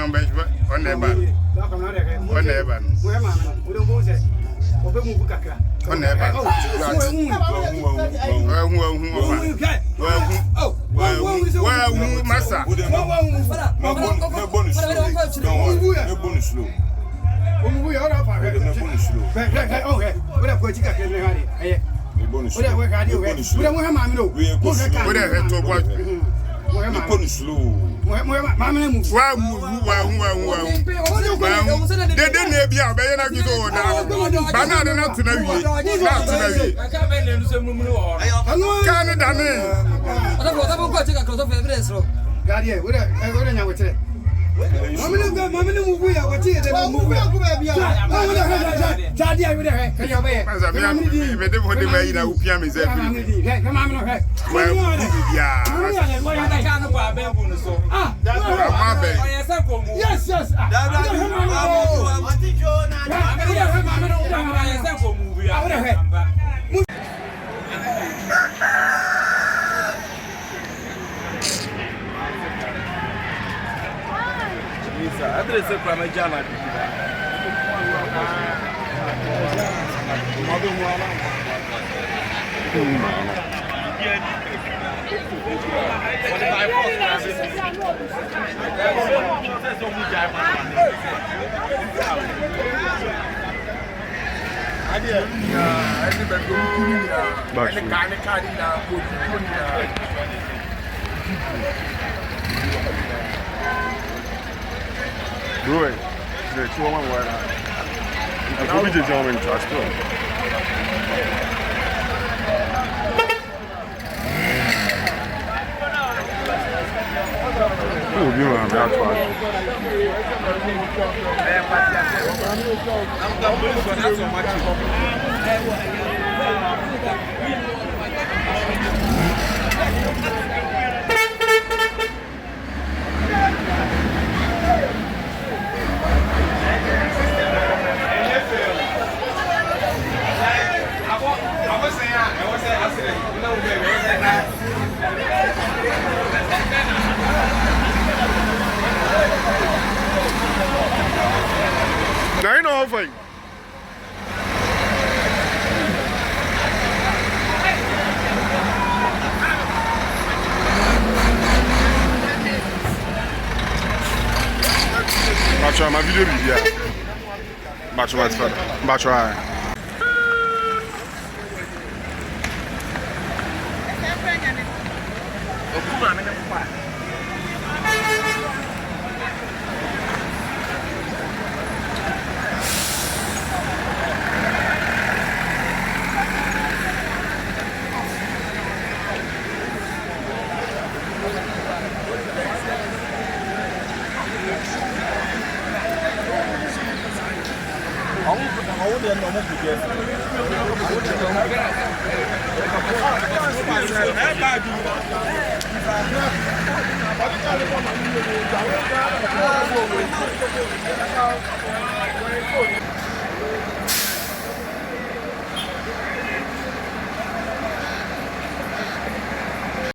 man bench on the ban. On the ban. Where man, we don't go there. Open move kakra. On the ban. Well, massa. We are up. Okay, what a poetic bonus. What a work I do. We don't have mammy. We are to watch. Mamma moves. Well, they didn't be a bayana to go now. Banana not to know. Canada. I don't know what to go to evidence. Guardian, what I would say. Mamma move. We are watching the movie. Daddy, I would have. Can you obey? As a man, we didn't want to make a piano. Come on, well, yeah. Yes, yes. I didn't say Parmesan. Doing the 2 1 word. I will be the gentleman trust. Oh, you know, I'm not now you know how fine. Batch my video review. Batch my father. Batch my.